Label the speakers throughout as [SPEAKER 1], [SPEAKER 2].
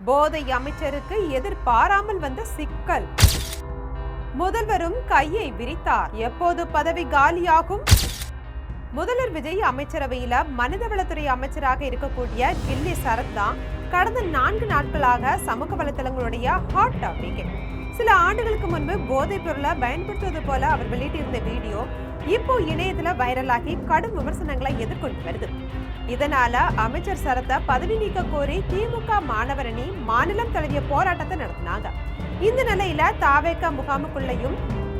[SPEAKER 1] போதை அமைச்சருக்கு எதிர்பாராமல் வந்த சிக்கல். முதல்வரும் கையை விரித்தார். எப்போது பதவி காலியாகும்? முதல்வர் விஜய் அமைச்சரவையில மனிதவளத்துறை அமைச்சராக இருக்கக்கூடிய கில்லி சரத் தான் கடந்த 4 நாட்களாக சமூக வலைதளங்களுடைய ஹாட் டாபிக். சில ஆண்டுகளுக்கு முன்பு போதைப் பொருளை பயன்படுத்துவது போல அவர் வெளியிட்டிருந்த வீடியோ இப்போ இணையத்துல வைரலாகி கடும் விமர்சனங்களை எதிர்கொண்டு வருது. இதனால அமைச்சர் சரத்தை பதவி நீக்க கோரி திமுக மாணவரணி மாநிலம் தழுவிய போராட்டத்தை நடத்தினாங்க. இந்த நிலையில தாவேக முகாமுக்குள்ளையும்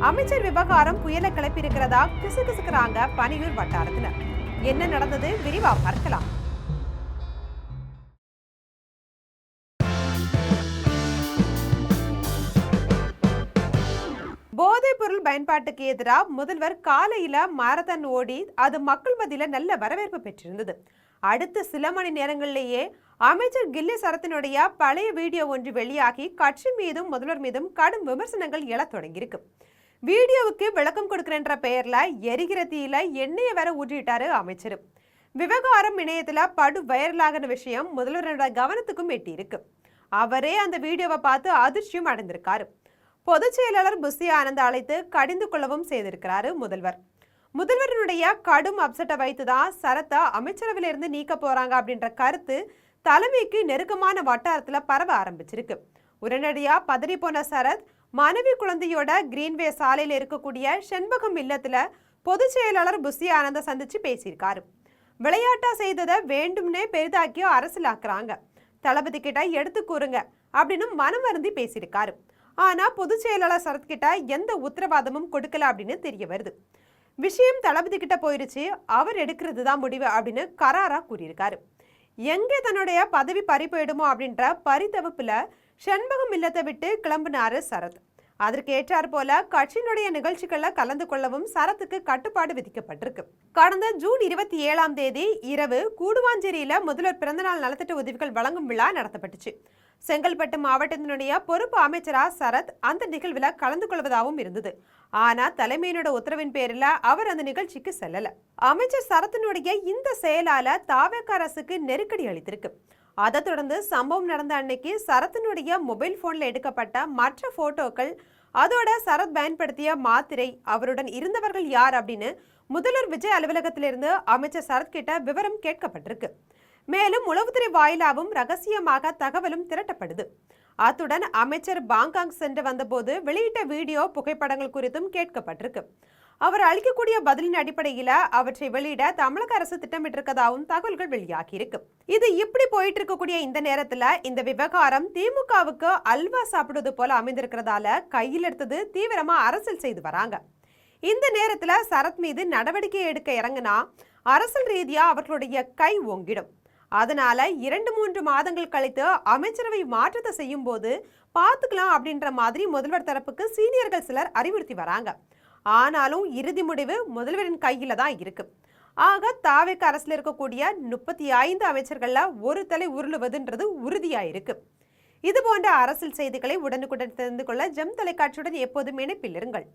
[SPEAKER 1] அமைச்சர் விவகாரம் புயலை கிளப்பி இருக்கிறதா கிசுகிசுக்கிறாங்க பனியூர் வட்டாரத்தினர். என்ன நடந்தது விரிவா பார்க்கலாம். போதைப் பொருள் பயன்பாட்டுக்கு எதிராக முதல்வர் காலையில மாரத்தான் ஓடி அது மக்கள் மத்தியில நல்ல வரவேற்பு பெற்றிருந்தது. அடுத்த சில மணி நேரங்களிலேயே அமைச்சர் கில்லி சரத்தினுடைய பழைய வீடியோ ஒன்று வெளியாகி கட்சி மீதும் முதல்வர் மீதும் கடும் விமர்சனங்கள் எழத் தொடங்கியிருக்கு. வீடியோவுக்கு விளக்கம் கொடுக்கிறன்ற பெயர்ல எரிகிற தீயில எண்ணெயை வேற ஊற்றிட்டாரு அமைச்சர். விவகாரம் இணையத்துல படு வைரலாகின விஷயம் முதல்வரோட கவனத்துக்கும் எட்டி இருக்கு. அவரே அந்த வீடியோவை பார்த்து அதிர்ச்சியும் அடைந்திருக்காரு. பொதுச் செயலாளர் புஷி ஆனந்த் அழைத்து கடிந்து கொள்ளவும் செய்திருக்கிறாரு முதல்வர். முதல்வருடைய கடும் அப்செட்டை வைத்துதான் சரத்தா அமைச்சரவையிலிருந்து நீக்க போறாங்க அப்படின்ற கருத்து தலைமைக்கு நெருக்கமான வட்டாரத்துல பரவ ஆரம்பிச்சிருக்கு. உடனடியா பதறி போன சரத் மனைவி குழந்தையோட கிரீன்வே சாலையில இருக்கக்கூடிய செண்பகம் இல்லத்துல பொதுச் செயலாளர் புஷி ஆனந்த சந்திச்சு பேசியிருக்காரு. விளையாட்டா செய்ததை வேண்டும்னே பெரிதாக்கி அரசியலாக்குறாங்க, தளபதி கிட்ட எடுத்து கூறுங்க அப்படின்னு மனம் வருந்தி பேசியிருக்காரு. ஆனா பொதுச் செயலாளர் சரத் கிட்ட எந்த உத்தரவாதமும் கொடுக்கல அப்படின்னு தெரிய வருது. விஷயம் தளபதி கிட்ட போயிருச்சு, அவர் எடுக்கிறது தான் முடிவு அப்படின்னு கராரா கூறியிருக்காரு. எங்கே தன்னுடைய பதவி பறி போயிடுமோ அப்படின்ற பரிதவிப்புல செண்பகம் இல்லத்தை விட்டு கிளம்பினாரு சரத். அதற்கு ஏற்றார் போல கட்சியினுடைய நிகழ்ச்சிகள்ல கலந்து கொள்ளவும் சரத்துக்கு கட்டுப்பாடு விதிக்கப்பட்டிருக்கு. கடந்த ஜூன் 27ஆம் தேதி இரவு கூடுவாஞ்சேரியில முதல்வர் பிறந்தநாள் நலத்திட்ட உதவிகள் வழங்கும் விழா நடத்தப்பட்டுச்சு. செங்கல்பட்டு மாவட்டத்தினுடைய பொறுப்பு அமைச்சரா சரத் அந்த நிகழ்வுல கலந்து கொள்வதாகவும் இருந்தது. ஆனா தலைமையினோட உத்தரவின் பேரில் அவர் அந்த நிகழ்ச்சிக்கு செல்லல. அமைச்சர் சரத்தினுடைய இந்த செயலால தாவேக அரசுக்கு நெருக்கடி அளித்திருக்கு. அதை தொடர்ந்து சம்பவம் நடந்த அன்னைக்கு சரத்தினுடைய மொபைல் போன்ல எடுக்கப்பட்ட மற்ற போட்டோக்கள், அதோட சரத் பயன்படுத்திய மாத்திரை, அவருடன் இருந்தவர்கள் யார் அப்படின்னு முதல்வர் விஜய் அலுவலகத்திலிருந்து அமைச்சர் சரத் கிட்ட விவரம் கேட்கப்பட்டிருக்கு. மேலும் உளவுத்துறை வாயிலாகவும் ரகசியமாக தகவலும் திரட்டப்படுது. அத்துடன் அமைச்சர் பாங்காங் சென்று வந்தபோது வெளியிட்ட வீடியோ புகைப்படங்கள் குறித்தும் கேட்கப்பட்டிருக்கு. அவர் அளிக்கக்கூடிய பதிலின் அடிப்படையில அவற்றை வெளியிட தமிழக அரசு திட்டமிட்டிருக்கதாகவும் தகவல்கள் வெளியாகி இருக்கு. இது இப்படி போயிட்டு இருக்கக்கூடிய இந்த நேரத்துல இந்த விவகாரம் திமுகவுக்கு அல்வா சாப்பிடுவது போல அமைந்திருக்கிறதால கையில் எடுத்தது தீவிரமா அரசியல் செய்து வராங்க. இந்த நேரத்துல சரத் மீது நடவடிக்கை எடுக்க இறங்கினா அரசியல் ரீதியா அவர்களுடைய கை ஓங்கிடும். அதனால 2-3 மாதங்கள் கழித்து அமைச்சரவை மாற்றத்தை செய்யும் போது பார்த்துக்கலாம் அப்படின்ற மாதிரி முதல்வர் தரப்புக்கு சீனியர்கள் சிலர் அறிவுறுத்தி வராங்க. ஆனாலும் இறுதி முடிவு முதல்வரின் கையில தான் இருக்கு. ஆக தாவேக அரசுல இருக்கக்கூடிய 35 அமைச்சர்கள்ல ஒரு தலை உருளுவதுன்றது உறுதியாயிருக்கு. இது போன்ற அரசியல் செய்திகளை உடனுக்குடன் தெரிந்து கொள்ள ஜெம் தொலைக்காட்சியுடன் எப்போதும் இணைப்பில் இருங்கள்.